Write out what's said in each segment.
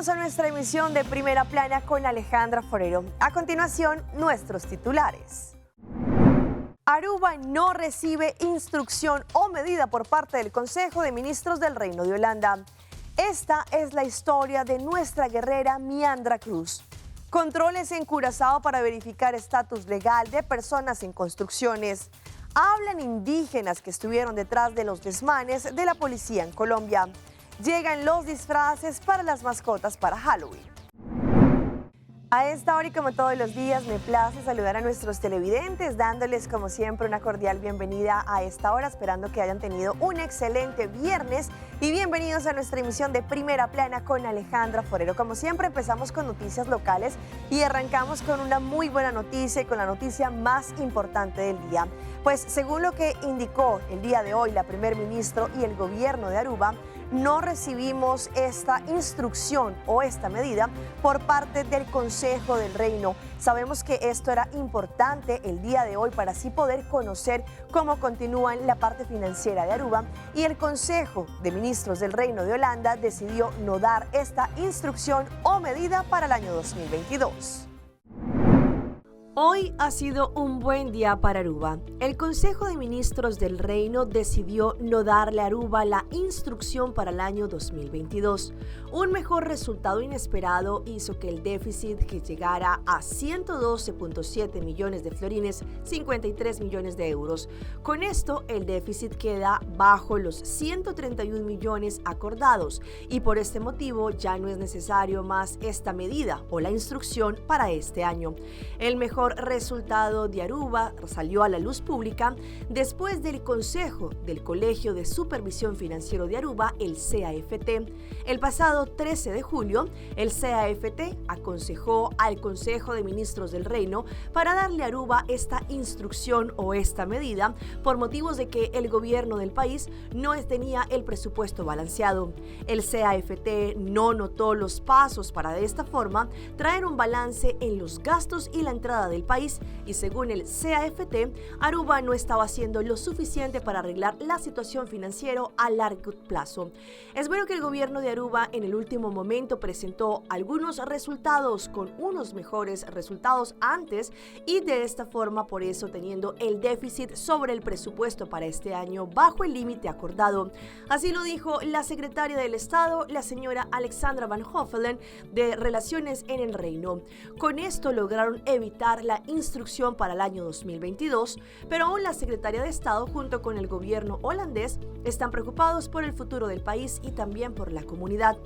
Bienvenidos a nuestra emisión de Primera Plana con Alejandra Forero. A continuación, nuestros titulares. Aruba no recibe instrucción o medida por parte del Consejo de Ministros del Reino de Holanda. Esta es la historia de nuestra guerrera Miandra Cruz. Controles en Curazao para verificar estatus legal de personas en construcciones. Hablan indígenas que estuvieron detrás de los desmanes de la policía en Colombia. Llegan los disfraces para las mascotas para Halloween. A esta hora y como todos los días me place saludar a nuestros televidentes dándoles como siempre una cordial bienvenida a esta hora, esperando que hayan tenido un excelente viernes y bienvenidos a nuestra emisión de Primera Plana con Alejandra Forero. Como siempre empezamos con noticias locales y arrancamos con una muy buena noticia y con la noticia más importante del día. Pues según lo que indicó el día de hoy la primer ministro y el gobierno de Aruba, no recibimos esta instrucción o esta medida por parte del Consejo del Reino. Sabemos que esto era importante el día de hoy para así poder conocer cómo continúa la parte financiera de Aruba y el Consejo de Ministros del Reino de Holanda decidió no dar esta instrucción o medida para el año 2022. Hoy ha sido un buen día para Aruba. El Consejo de Ministros del Reino decidió no darle a Aruba la instrucción para el año 2022. Un mejor resultado inesperado hizo que el déficit que llegara a 112.7 millones de florines, 53 millones de euros. Con esto, el déficit queda bajo los 131 millones acordados y por este motivo ya no es necesario más esta medida o la instrucción para este año. El mejor resultado de Aruba salió a la luz pública después del Consejo del Colegio de Supervisión Financiero de Aruba, el CAFT. El pasado 13 de julio, el CAFT aconsejó al Consejo de Ministros del Reino para darle a Aruba esta instrucción o esta medida por motivos de que el gobierno del país no tenía el presupuesto balanceado. El CAFT no notó los pasos para de esta forma traer un balance en los gastos y la entrada del país y según el CAFT, Aruba no estaba haciendo lo suficiente para arreglar la situación financiera a largo plazo. Es bueno que el gobierno de Aruba en el último momento presentó algunos resultados con unos mejores resultados antes y de esta forma por eso teniendo el déficit sobre el presupuesto para este año bajo el límite acordado. Así lo dijo la secretaria del Estado, la señora Alexandra Van Hoffelen, de Relaciones en el Reino. Con esto lograron evitar la instrucción para el año 2022, pero aún la secretaria de Estado junto con el gobierno holandés están preocupados por el futuro del país y también por la comunidad.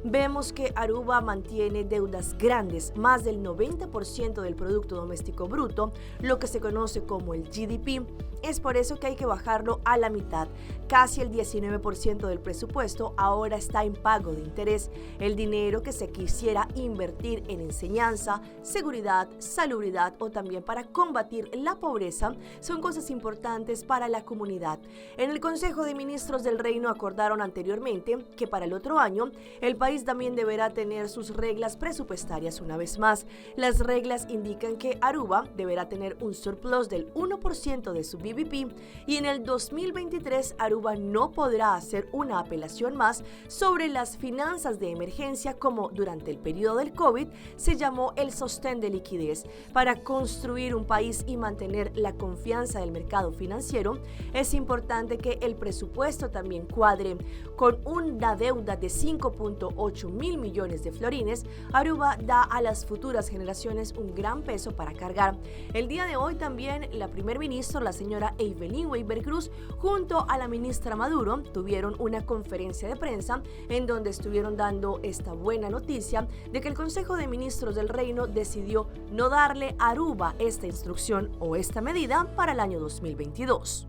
Vemos que Aruba mantiene deudas grandes, más del 90% del Producto Doméstico Bruto, lo que se conoce como el GDP. Es por eso que hay que bajarlo a la mitad. Casi el 19% del presupuesto ahora está en pago de interés. El dinero que se quisiera invertir en enseñanza, seguridad, salubridad o también para combatir la pobreza son cosas importantes para la comunidad. En el Consejo de Ministros del Reino acordaron anteriormente que para el otro año el país también deberá tener sus reglas presupuestarias una vez más. Las reglas indican que Aruba deberá tener un surplus del 1% de su BVP y en el 2023 Aruba no podrá hacer una apelación más sobre las finanzas de emergencia como durante el periodo del COVID se llamó el sostén de liquidez. Para construir un país y mantener la confianza del mercado financiero es importante que el presupuesto también cuadre. Con una deuda de 5.8 mil millones de florines, Aruba da a las futuras generaciones un gran peso para cargar. El día de hoy también la primer ministra, la señora Evelyn Weber Cruz, junto a la ministra Maduro, tuvieron una conferencia de prensa en donde estuvieron dando esta buena noticia de que el Consejo de Ministros del Reino decidió no darle a Aruba esta instrucción o esta medida para el año 2022.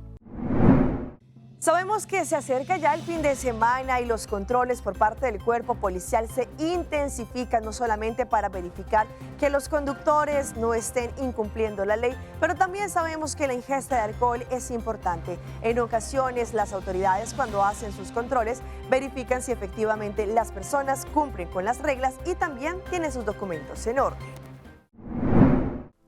Sabemos que se acerca ya el fin de semana y los controles por parte del cuerpo policial se intensifican no solamente para verificar que los conductores no estén incumpliendo la ley, pero también sabemos que la ingesta de alcohol es importante. En ocasiones las autoridades cuando hacen sus controles verifican si efectivamente las personas cumplen con las reglas y también tienen sus documentos en orden.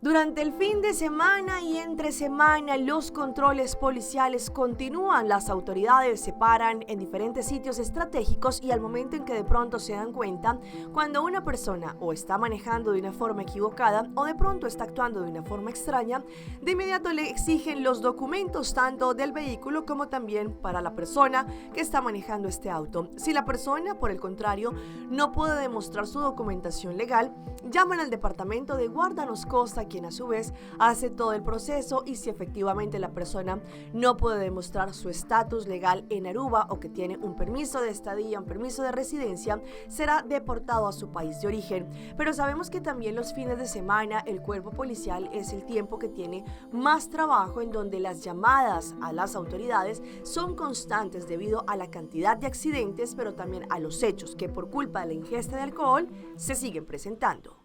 Durante el fin de semana y entre semana, los controles policiales continúan. Las autoridades se paran en diferentes sitios estratégicos y al momento en que de pronto se dan cuenta, cuando una persona o está manejando de una forma equivocada o de pronto está actuando de una forma extraña, de inmediato le exigen los documentos tanto del vehículo como también para la persona que está manejando este auto. Si la persona, por el contrario, no puede demostrar su documentación legal, llaman al departamento de Guardanos Costa, quien a su vez hace todo el proceso, y si efectivamente la persona no puede demostrar su estatus legal en Aruba o que tiene un permiso de estadía, un permiso de residencia, será deportado a su país de origen. Pero sabemos que también los fines de semana el cuerpo policial es el tiempo que tiene más trabajo, en donde las llamadas a las autoridades son constantes debido a la cantidad de accidentes, pero también a los hechos que por culpa de la ingesta de alcohol se siguen presentando.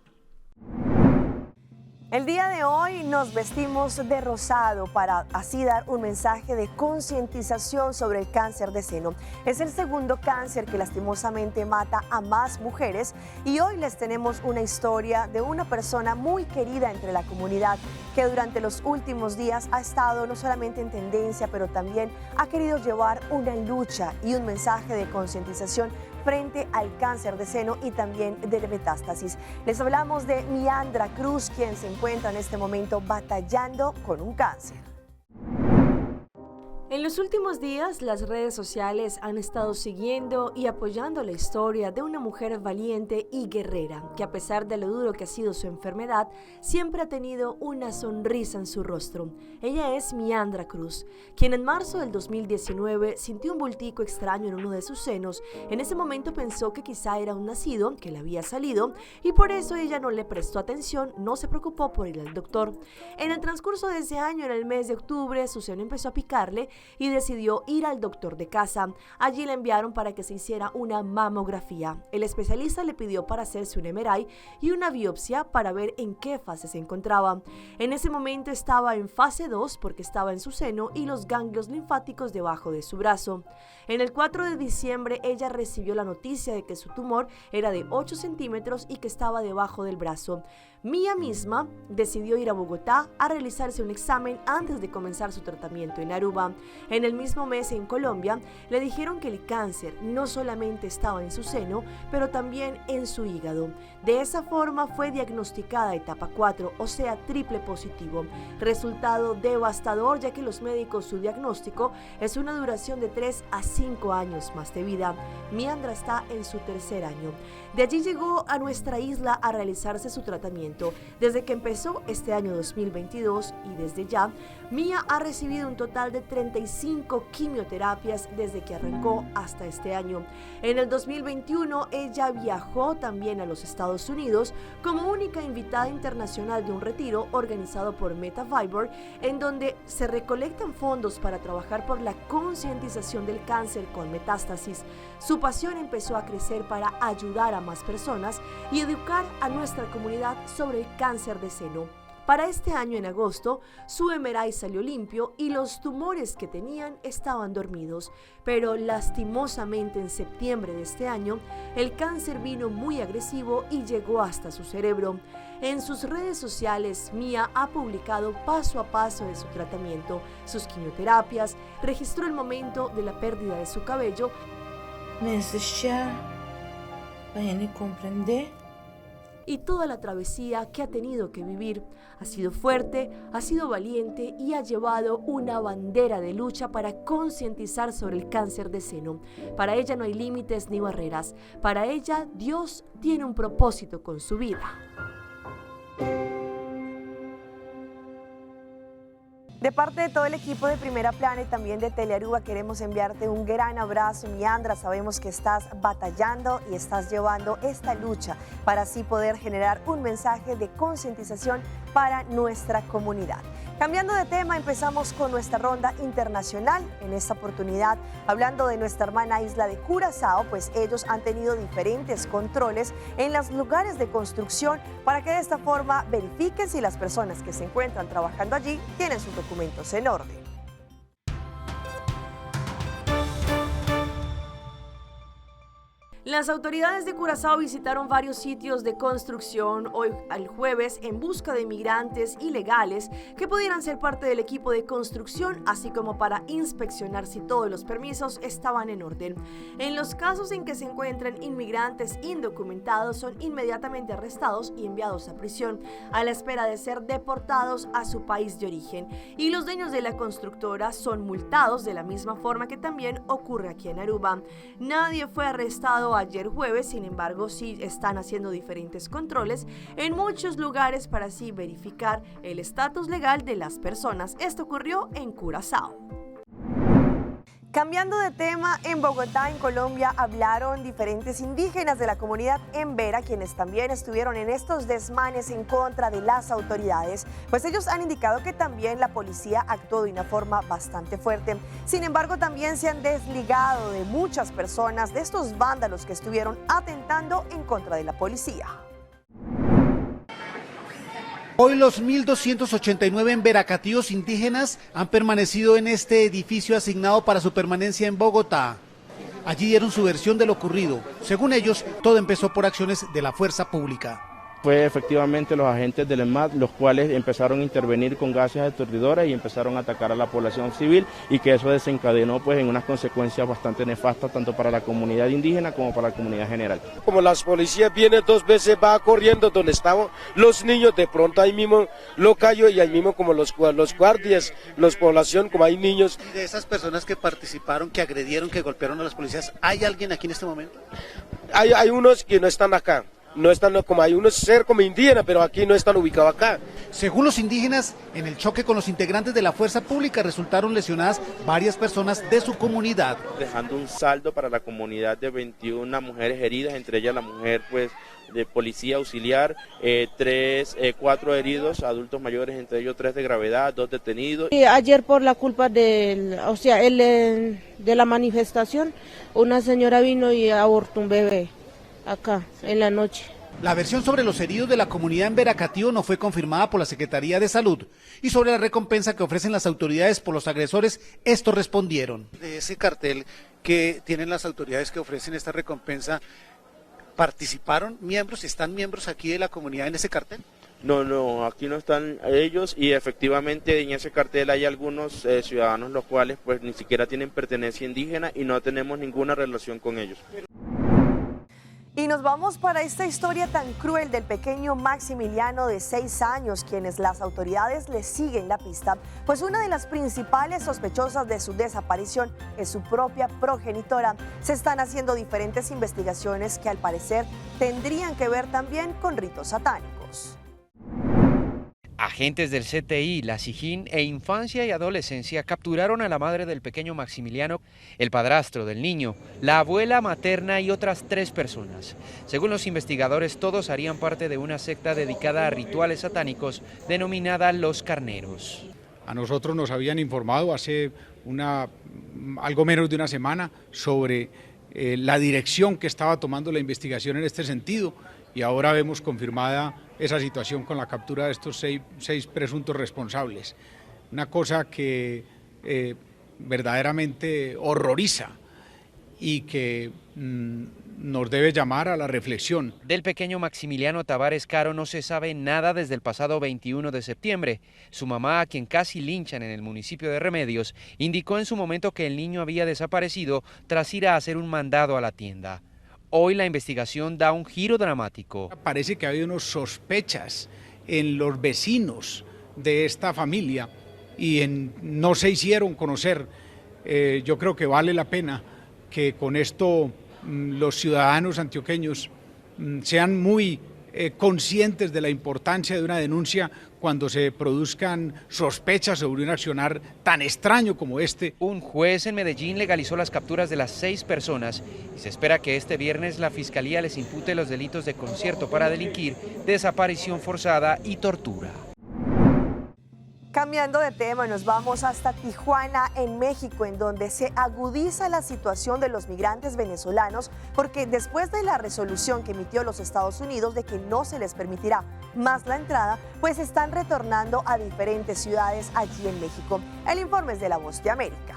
El día de hoy nos vestimos de rosado para así dar un mensaje de concientización sobre el cáncer de seno. Es el segundo cáncer que lastimosamente mata a más mujeres y hoy les tenemos una historia de una persona muy querida entre la comunidad que durante los últimos días ha estado no solamente en tendencia, pero también ha querido llevar una lucha y un mensaje de concientización frente al cáncer de seno y también de metástasis. Les hablamos de Miandra Cruz, quien se encuentra en este momento batallando con un cáncer. En los últimos días, las redes sociales han estado siguiendo y apoyando la historia de una mujer valiente y guerrera, que a pesar de lo duro que ha sido su enfermedad, siempre ha tenido una sonrisa en su rostro. Ella es Miandra Cruz, quien en marzo del 2019 sintió un bultico extraño en uno de sus senos. En ese momento pensó que quizá era un nacido que le había salido y por eso ella no le prestó atención, no se preocupó por ir al doctor. En el transcurso de ese año, en el mes de octubre, su seno empezó a picarle y decidió ir al doctor de casa. Allí le enviaron para que se hiciera una mamografía. El especialista le pidió para hacerse un MRI y una biopsia para ver en qué fase se encontraba. En ese momento estaba en fase 2 porque estaba en su seno y los ganglios linfáticos debajo de su brazo. En el 4 de diciembre ella recibió la noticia de que su tumor era de 8 centímetros y que estaba debajo del brazo. Mía misma decidió ir a Bogotá a realizarse un examen antes de comenzar su tratamiento en Aruba. En el mismo mes en Colombia le dijeron que el cáncer no solamente estaba en su seno, pero también en su hígado. De esa forma fue diagnosticada etapa 4, o sea, triple positivo. Resultado devastador, ya que los médicos su diagnóstico es una duración de 3 a 5 años más de vida. Miandra está en su tercer año. De allí llegó a nuestra isla a realizarse su tratamiento. Desde que empezó este año 2022 y desde ya, Mía ha recibido un total de 35 quimioterapias desde que arrancó hasta este año. En el 2021 ella viajó también a los Estados Unidos como única invitada internacional de un retiro organizado por MetaVibor, en donde se recolectan fondos para trabajar por la concientización del cáncer con metástasis. Su pasión empezó a crecer para ayudar a más personas y educar a nuestra comunidad sobre el cáncer de seno. Para este año, en agosto, su MRI salió limpio y los tumores que tenían estaban dormidos, pero lastimosamente en septiembre de este año, el cáncer vino muy agresivo y llegó hasta su cerebro. En sus redes sociales, Mía ha publicado paso a paso de su tratamiento, sus quimioterapias, registró el momento de la pérdida de su cabello. Y toda la travesía que ha tenido que vivir. Ha sido fuerte, ha sido valiente y ha llevado una bandera de lucha para concientizar sobre el cáncer de seno. Para ella no hay límites ni barreras. Para ella, Dios tiene un propósito con su vida. De parte de todo el equipo de Primera Plana y también de Telearuba queremos enviarte un gran abrazo, Miandra. Sabemos que estás batallando y estás llevando esta lucha para así poder generar un mensaje de concientización para nuestra comunidad. Cambiando de tema, empezamos con nuestra ronda internacional. En esta oportunidad, hablando de nuestra hermana isla de Curazao, pues ellos han tenido diferentes controles en los lugares de construcción para que de esta forma verifiquen si las personas que se encuentran trabajando allí tienen sus documentos en orden. Las autoridades de Curazao visitaron varios sitios de construcción hoy al jueves en busca de inmigrantes ilegales que pudieran ser parte del equipo de construcción, así como para inspeccionar si todos los permisos estaban en orden. En los casos en que se encuentren inmigrantes indocumentados, son inmediatamente arrestados y enviados a prisión, a la espera de ser deportados a su país de origen. Y los dueños de la constructora son multados de la misma forma que también ocurre aquí en Aruba. Nadie fue arrestado ayer jueves, sin embargo sí están haciendo diferentes controles en muchos lugares para así verificar el estatus legal de las personas. Esto ocurrió en Curazao. Cambiando de tema, en Bogotá, en Colombia, hablaron diferentes indígenas de la comunidad Embera, quienes también estuvieron en estos desmanes en contra de las autoridades, pues ellos han indicado que también la policía actuó de una forma bastante fuerte. Sin embargo, también se han desligado de muchas personas, de estos vándalos que estuvieron atentando en contra de la policía. Hoy los 1.289 emberacatíos indígenas han permanecido en este edificio asignado para su permanencia en Bogotá. Allí dieron su versión de lo ocurrido. Según ellos, todo empezó por acciones de la fuerza pública. Fue efectivamente los agentes del ESMAD los cuales empezaron a intervenir con gases aturdidoras y empezaron a atacar a la población civil, y que eso desencadenó pues en unas consecuencias bastante nefastas tanto para la comunidad indígena como para la comunidad general. Como las policías vienen 2 veces, va corriendo donde estaban los niños, de pronto ahí mismo lo cayó, y ahí mismo como los guardias, los población, como hay niños. De esas personas que participaron, que agredieron, que golpearon a las policías, ¿hay alguien aquí en este momento? Hay unos que no están acá. No están, como hay unos ser como indígenas, pero aquí no están ubicados acá. Según los indígenas, en el choque con los integrantes de la fuerza pública resultaron lesionadas varias personas de su comunidad. Dejando un saldo para la comunidad de 21 mujeres heridas, entre ellas la mujer pues de policía auxiliar, 4 heridos, adultos mayores, entre ellos 3 de gravedad, 2 detenidos. Y ayer por la culpa de la manifestación, una señora vino y abortó un bebé acá en la noche. La versión sobre los heridos de la comunidad emberacatío no fue confirmada por la Secretaría de Salud, y sobre la recompensa que ofrecen las autoridades por los agresores, estos respondieron. De ese cartel que tienen las autoridades que ofrecen esta recompensa, ¿participaron miembros, están miembros aquí de la comunidad en ese cartel? No, aquí no están ellos, y efectivamente en ese cartel hay algunos ciudadanos los cuales pues ni siquiera tienen pertenencia indígena y no tenemos ninguna relación con ellos. Y nos vamos para esta historia tan cruel del pequeño Maximiliano de 6 años, quienes las autoridades le siguen la pista, pues una de las principales sospechosas de su desaparición es su propia progenitora. Se están haciendo diferentes investigaciones que al parecer tendrían que ver también con ritos satánicos. Agentes del CTI, la SIJIN e Infancia y Adolescencia capturaron a la madre del pequeño Maximiliano, el padrastro del niño, la abuela materna y otras 3 personas. Según los investigadores, todos harían parte de una secta dedicada a rituales satánicos denominada Los Carneros. A nosotros nos habían informado hace algo menos de una semana sobre la dirección que estaba tomando la investigación en este sentido, y ahora vemos confirmada esa situación con la captura de estos 6 presuntos responsables. Una cosa que verdaderamente horroriza y que nos debe llamar a la reflexión. Del pequeño Maximiliano Tavares Caro no se sabe nada desde el pasado 21 de septiembre. Su mamá, a quien casi linchan en el municipio de Remedios, indicó en su momento que el niño había desaparecido tras ir a hacer un mandado a la tienda. Hoy la investigación da un giro dramático. Parece que ha habido unas sospechas en los vecinos de esta familia y no se hicieron conocer. Yo creo que vale la pena que con esto los ciudadanos antioqueños sean muy conscientes de la importancia de una denuncia cuando se produzcan sospechas sobre un accionar tan extraño como este. Un juez en Medellín legalizó las capturas de las 6 personas y se espera que este viernes la Fiscalía les impute los delitos de concierto para delinquir, desaparición forzada y tortura. Cambiando de tema, nos vamos hasta Tijuana, en México, en donde se agudiza la situación de los migrantes venezolanos, porque después de la resolución que emitió los Estados Unidos de que no se les permitirá más la entrada, pues están retornando a diferentes ciudades allí en México. El informe es de La Voz de América.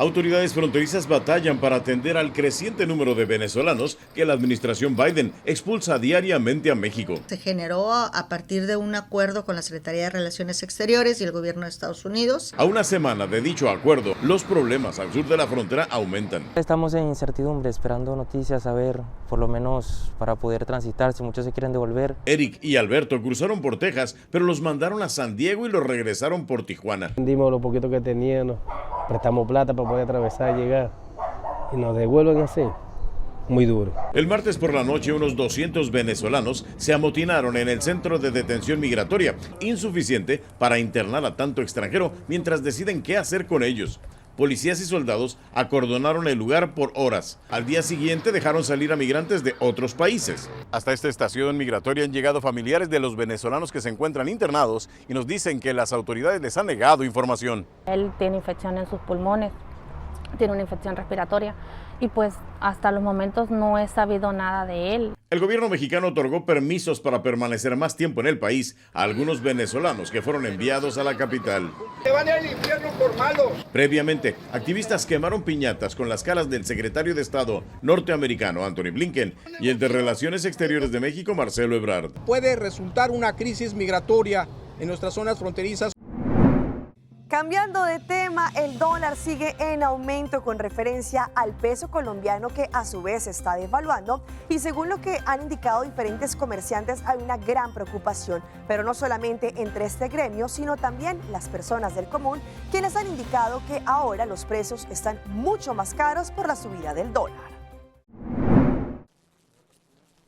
Autoridades fronterizas batallan para atender al creciente número de venezolanos que la administración Biden expulsa diariamente a México. Se generó a partir de un acuerdo con la Secretaría de Relaciones Exteriores y el gobierno de Estados Unidos. A una semana de dicho acuerdo, los problemas al sur de la frontera aumentan. Estamos en incertidumbre, esperando noticias, a ver, por lo menos para poder transitar, si muchos se quieren devolver. Eric y Alberto cruzaron por Texas, pero los mandaron a San Diego y los regresaron por Tijuana. Vendimos lo poquito que teníamos, prestamos plata para poder atravesar y llegar, y nos devuelven así. Muy duro. El martes por la noche, unos 200 venezolanos se amotinaron en el centro de detención migratoria, insuficiente para internar a tanto extranjero mientras deciden qué hacer con ellos. Policías y soldados acordonaron el lugar por horas. Al día siguiente dejaron salir a migrantes de otros países. Hasta esta estación migratoria han llegado familiares de los venezolanos que se encuentran internados y nos dicen que las autoridades les han negado información. Él tiene infección en sus pulmones, tiene una infección respiratoria y pues hasta los momentos no he sabido nada de él. El gobierno mexicano otorgó permisos para permanecer más tiempo en el país a algunos venezolanos que fueron enviados a la capital. ¡Se van al infierno por malos! Previamente, activistas quemaron piñatas con las caras del secretario de Estado norteamericano Anthony Blinken y el de Relaciones Exteriores de México Marcelo Ebrard. Puede resultar una crisis migratoria en nuestras zonas fronterizas. Cambiando de tema, el dólar sigue en aumento con referencia al peso colombiano que a su vez está devaluando y según lo que han indicado diferentes comerciantes hay una gran preocupación, pero no solamente entre este gremio, sino también las personas del común, quienes han indicado que ahora los precios están mucho más caros por la subida del dólar.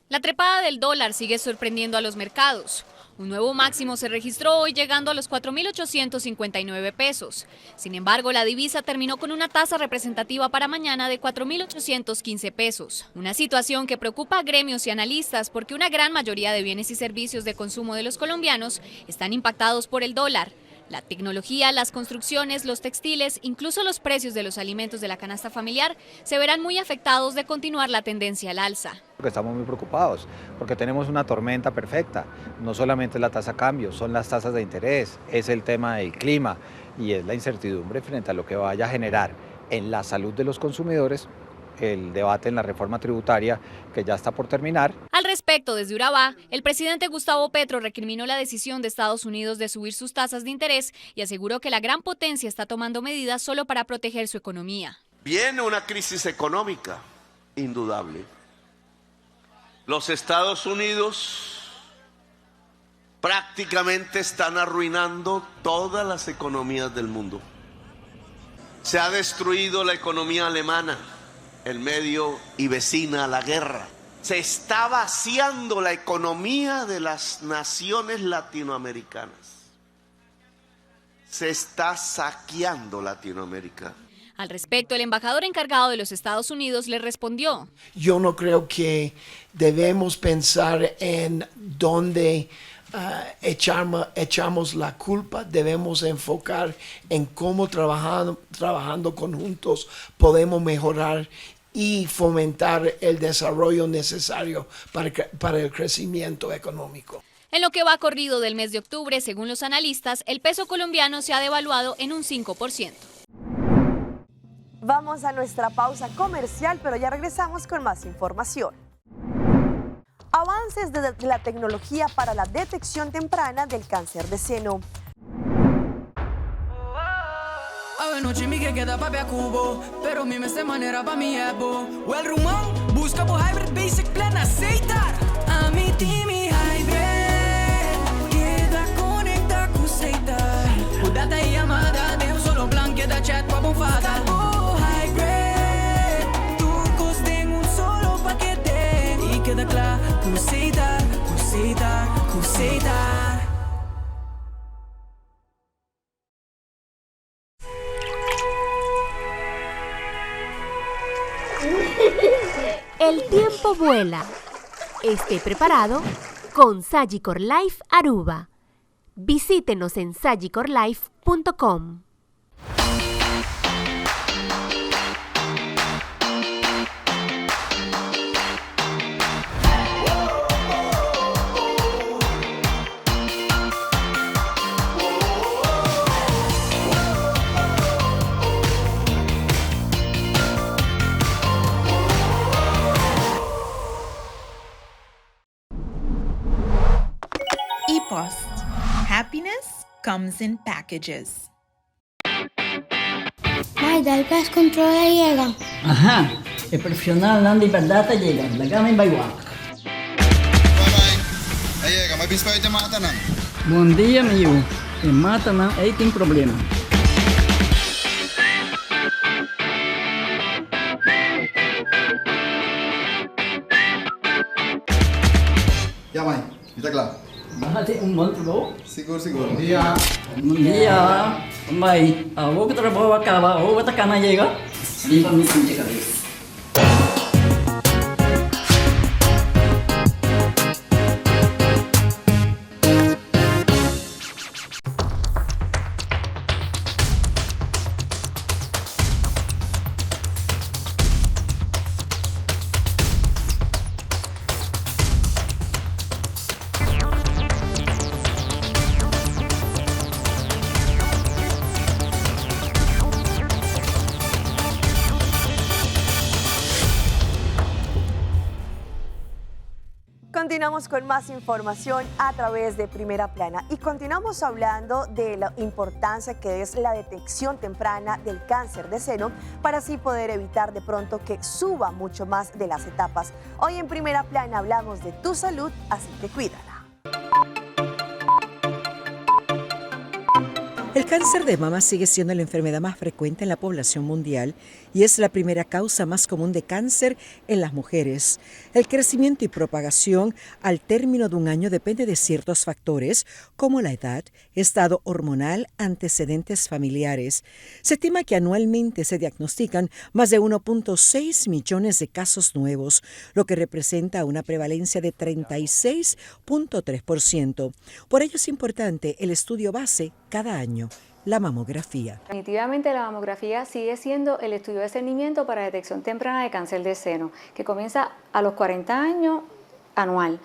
La trepada del dólar sigue sorprendiendo a los mercados. Un nuevo máximo se registró hoy llegando a los 4.859 pesos. Sin embargo, la divisa terminó con una tasa representativa para mañana de 4.815 pesos. Una situación que preocupa a gremios y analistas porque una gran mayoría de bienes y servicios de consumo de los colombianos están impactados por el dólar. La tecnología, las construcciones, los textiles, incluso los precios de los alimentos de la canasta familiar se verán muy afectados de continuar la tendencia al alza. Estamos muy preocupados porque tenemos una tormenta perfecta, no solamente es la tasa cambio, son las tasas de interés, es el tema del clima y es la incertidumbre frente a lo que vaya a generar en la salud de los consumidores el debate en la reforma tributaria que ya está por terminar. Al respecto, desde Urabá, el presidente Gustavo Petro recriminó la decisión de Estados Unidos de subir sus tasas de interés y aseguró que la gran potencia está tomando medidas solo para proteger su economía. Viene una crisis económica, indudable. Los Estados Unidos prácticamente están arruinando todas las economías del mundo. Se ha destruido la economía alemana, en medio y vecina a la guerra. Se está vaciando la economía de las naciones latinoamericanas. Se está saqueando Latinoamérica. Al respecto, el embajador encargado de los Estados Unidos le respondió: yo no creo que debemos pensar en dónde echamos la culpa, debemos enfocar en cómo trabajando conjuntos podemos mejorar y fomentar el desarrollo necesario para el crecimiento económico. En lo que va corrido del mes de octubre, según los analistas, el peso colombiano se ha devaluado en un 5%. Vamos a nuestra pausa comercial, pero ya regresamos con más información. Avances de la tecnología para la detección temprana del cáncer de seno. Noche mi que queda papi a cubo, pero mi esta manera pa' mi ebo. O el rumón, busca por hybrid basic plan aceitar. A mi team y hybrid, queda conecta com aceitar. O data e amada, de solo plan queda chat com a bonfada. Oh hybrid, tu coste un solo paquete. Y queda claro, com aceitar, com aceitar, com aceitar. El tiempo vuela. Esté preparado con Sagicor Life Aruba. Visítenos en sagicorlife.com. ePost. Happiness comes in packages. Mai, dal pest control llega. Ajá, el profesional Nandi Verdad te llega. La gama en Baywalk. Llega, may bispa ito matanan. Buen día, amigo. En Matanan hay un problema. Ya, Mai, kita kelar. Bájate un monstruo. Siguro. Buen día. Mai, vos que trabajo acaba, vos esta cana llega. Y para mí sin llegar. Continuamos con más información a través de Primera Plana y continuamos hablando de la importancia que es la detección temprana del cáncer de seno para así poder evitar de pronto que suba mucho más de las etapas. Hoy en Primera Plana hablamos de tu salud, así que cuídala. El cáncer de mama sigue siendo la enfermedad más frecuente en la población mundial y es la primera causa más común de cáncer en las mujeres. El crecimiento y propagación al término de un año depende de ciertos factores como la edad, estado hormonal, antecedentes familiares. Se estima que anualmente se diagnostican más de 1.6 millones de casos nuevos, lo que representa una prevalencia de 36.3%. Por ello es importante el estudio base cada año, la mamografía. Definitivamente la mamografía sigue siendo el estudio de discernimiento para detección temprana de cáncer de seno, que comienza a los 40 años anual.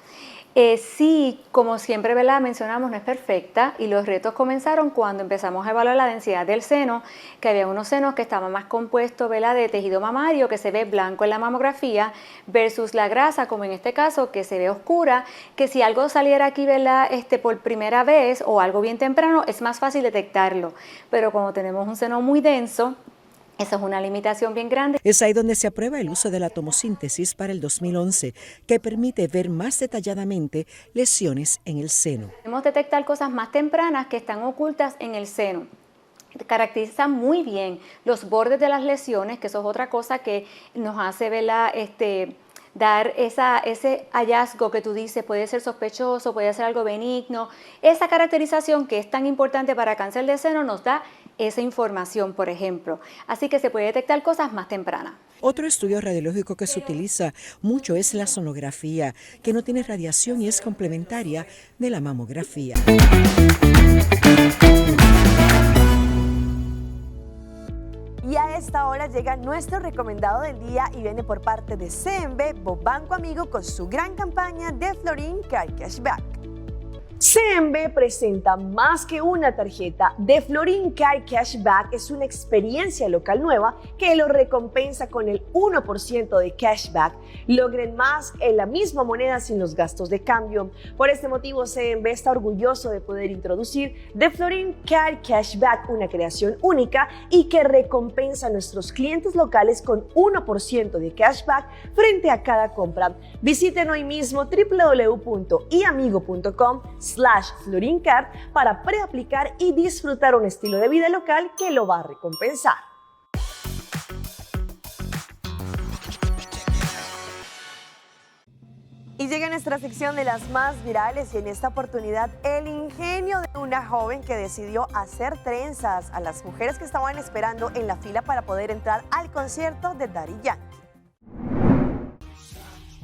Sí, como siempre, ¿verdad?, mencionamos, no es perfecta y los retos comenzaron cuando empezamos a evaluar la densidad del seno, que había unos senos que estaban más compuestos, ¿verdad?, de tejido mamario que se ve blanco en la mamografía versus la grasa, como en este caso, que se ve oscura, que si algo saliera aquí, ¿verdad?, por primera vez o algo bien temprano, es más fácil detectarlo, pero como tenemos un seno muy denso, esa es una limitación bien grande. Es ahí donde se aprueba el uso de la tomosíntesis para el 2011, que permite ver más detalladamente lesiones en el seno. Podemos detectar cosas más tempranas que están ocultas en el seno. Caracteriza muy bien los bordes de las lesiones, que eso es otra cosa que nos hace, ¿verdad?, dar ese hallazgo que tú dices, puede ser sospechoso, puede ser algo benigno. Esa caracterización que es tan importante para cáncer de seno nos da esa información, por ejemplo. Así que se puede detectar cosas más tempranas. Otro estudio radiológico que se utiliza mucho es la sonografía, que no tiene radiación y es complementaria de la mamografía. Y a esta hora llega nuestro recomendado del día y viene por parte de CMB Banco Amigo con su gran campaña de Florín Car Cashback. CMB presenta más que una tarjeta. De Florín Car Cashback es una experiencia local nueva que lo recompensa con el 1% de cashback. Logren más en la misma moneda sin los gastos de cambio. Por este motivo, CMB está orgulloso de poder introducir De Florín Car Cashback, una creación única y que recompensa a nuestros clientes locales con 1% de cashback frente a cada compra. Visiten hoy mismo www.iamigo.com/FlorinCard para preaplicar y disfrutar un estilo de vida local que lo va a recompensar. Y llega nuestra sección de las más virales y en esta oportunidad el ingenio de una joven que decidió hacer trenzas a las mujeres que estaban esperando en la fila para poder entrar al concierto de Daddy Yankee.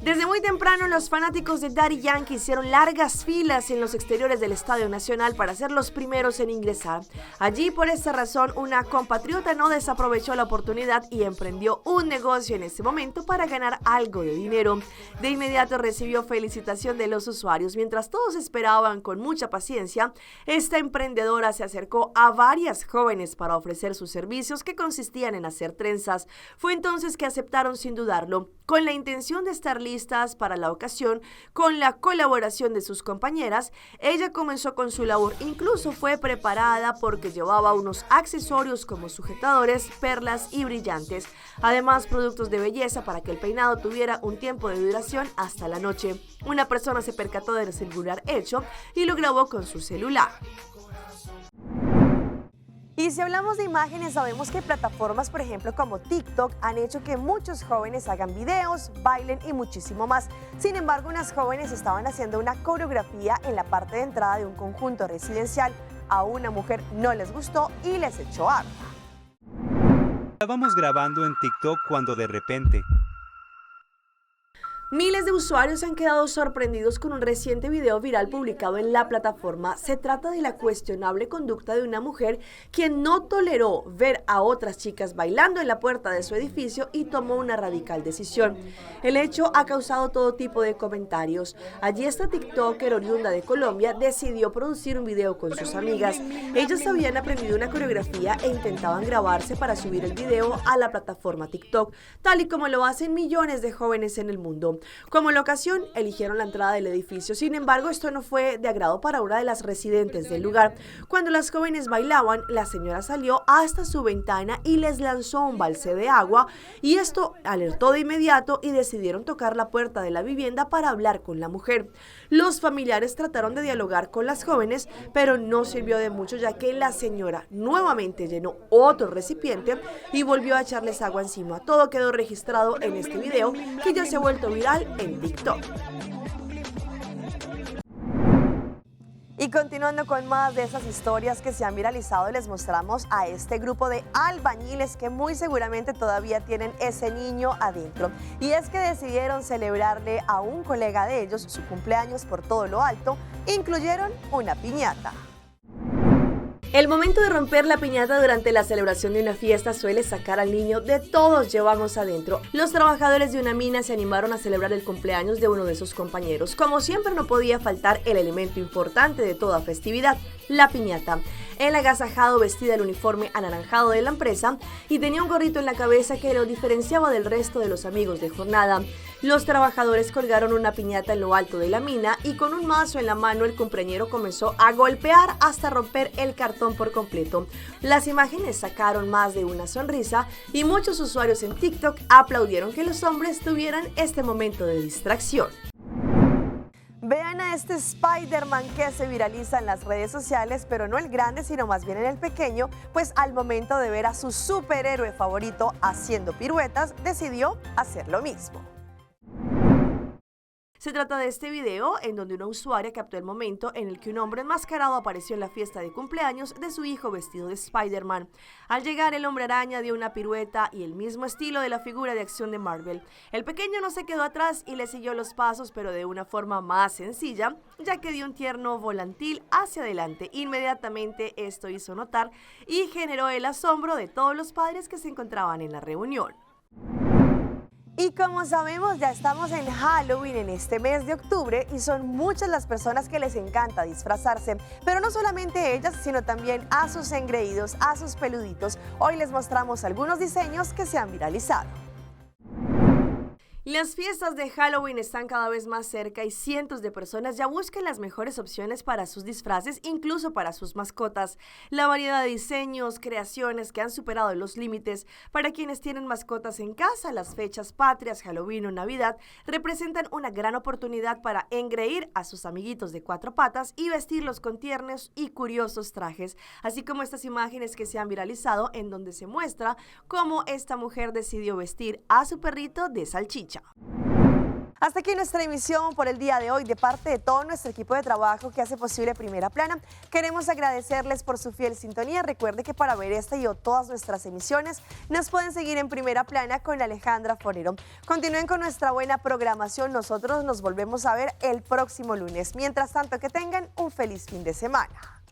Desde muy temprano, los fanáticos de Daddy Yankee hicieron largas filas en los exteriores del Estadio Nacional para ser los primeros en ingresar. Allí, por esta razón, una compatriota no desaprovechó la oportunidad y emprendió un negocio en ese momento para ganar algo de dinero. De inmediato recibió felicitación de los usuarios. Mientras todos esperaban con mucha paciencia, esta emprendedora se acercó a varias jóvenes para ofrecer sus servicios que consistían en hacer trenzas. Fue entonces que aceptaron sin dudarlo, con la intención de estar listos previstas para la ocasión, con la colaboración de sus compañeras, ella comenzó con su labor. Incluso fue preparada porque llevaba unos accesorios como sujetadores, perlas y brillantes. Además, productos de belleza para que el peinado tuviera un tiempo de duración hasta la noche. Una persona se percató del singular hecho y lo grabó con su celular. Y si hablamos de imágenes, sabemos que plataformas, por ejemplo, como TikTok, han hecho que muchos jóvenes hagan videos, bailen y muchísimo más. Sin embargo, unas jóvenes estaban haciendo una coreografía en la parte de entrada de un conjunto residencial. A una mujer no les gustó y les echó agua. Estábamos grabando en TikTok cuando de repente... Miles de usuarios han quedado sorprendidos con un reciente video viral publicado en la plataforma. Se trata de la cuestionable conducta de una mujer quien no toleró ver a otras chicas bailando en la puerta de su edificio y tomó una radical decisión. El hecho ha causado todo tipo de comentarios. Allí esta TikToker oriunda de Colombia decidió producir un video con sus amigas. Ellas habían aprendido una coreografía e intentaban grabarse para subir el video a la plataforma TikTok, tal y como lo hacen millones de jóvenes en el mundo. Como locación, eligieron la entrada del edificio. Sin embargo, esto no fue de agrado para una de las residentes del lugar. Cuando las jóvenes bailaban, la señora salió hasta su ventana y les lanzó un balde de agua, y esto alertó de inmediato y decidieron tocar la puerta de la vivienda para hablar con la mujer. Los familiares trataron de dialogar con las jóvenes, pero no sirvió de mucho, ya que la señora nuevamente llenó otro recipiente y volvió a echarles agua encima. Todo quedó registrado en este video, que ya se ha vuelto viral en TikTok. Y continuando con más de esas historias que se han viralizado, les mostramos a este grupo de albañiles que muy seguramente todavía tienen ese niño adentro. Y es que decidieron celebrarle a un colega de ellos su cumpleaños por todo lo alto. Incluyeron una piñata. El momento de romper la piñata durante la celebración de una fiesta suele sacar al niño de todos llevamos adentro. Los trabajadores de una mina se animaron a celebrar el cumpleaños de uno de sus compañeros. Como siempre, no podía faltar el elemento importante de toda festividad, la piñata. El agasajado vestía el uniforme anaranjado de la empresa y tenía un gorrito en la cabeza que lo diferenciaba del resto de los amigos de jornada. Los trabajadores colgaron una piñata en lo alto de la mina y con un mazo en la mano el cumpleañero comenzó a golpear hasta romper el cartón por completo. Las imágenes sacaron más de una sonrisa y muchos usuarios en TikTok aplaudieron que los hombres tuvieran este momento de distracción. Vean a este Spider-Man que se viraliza en las redes sociales, pero no el grande, sino más bien en el pequeño, pues al momento de ver a su superhéroe favorito haciendo piruetas, decidió hacer lo mismo. Se trata de este video en donde una usuaria captó el momento en el que un hombre enmascarado apareció en la fiesta de cumpleaños de su hijo vestido de Spider-Man. Al llegar, el hombre araña dio una pirueta y el mismo estilo de la figura de acción de Marvel. El pequeño no se quedó atrás y le siguió los pasos, pero de una forma más sencilla, ya que dio un tierno volantil hacia adelante. Inmediatamente esto hizo notar y generó el asombro de todos los padres que se encontraban en la reunión. Y como sabemos, ya estamos en Halloween en este mes de octubre y son muchas las personas que les encanta disfrazarse, pero no solamente ellas, sino también a sus engreídos, a sus peluditos. Hoy les mostramos algunos diseños que se han viralizado. Las fiestas de Halloween están cada vez más cerca y cientos de personas ya buscan las mejores opciones para sus disfraces, incluso para sus mascotas. La variedad de diseños, creaciones que han superado los límites para quienes tienen mascotas en casa, las fechas patrias, Halloween o Navidad, representan una gran oportunidad para engreír a sus amiguitos de cuatro patas y vestirlos con tiernos y curiosos trajes, así como estas imágenes que se han viralizado en donde se muestra cómo esta mujer decidió vestir a su perrito de salchicha. Hasta aquí nuestra emisión por el día de hoy. De parte de todo nuestro equipo de trabajo que hace posible Primera Plana, queremos agradecerles por su fiel sintonía. Recuerde que para ver esta y todas nuestras emisiones nos pueden seguir en Primera Plana con Alejandra Forero. Continúen con nuestra buena programación. Nosotros nos volvemos a ver el próximo lunes. Mientras tanto, que tengan un feliz fin de semana.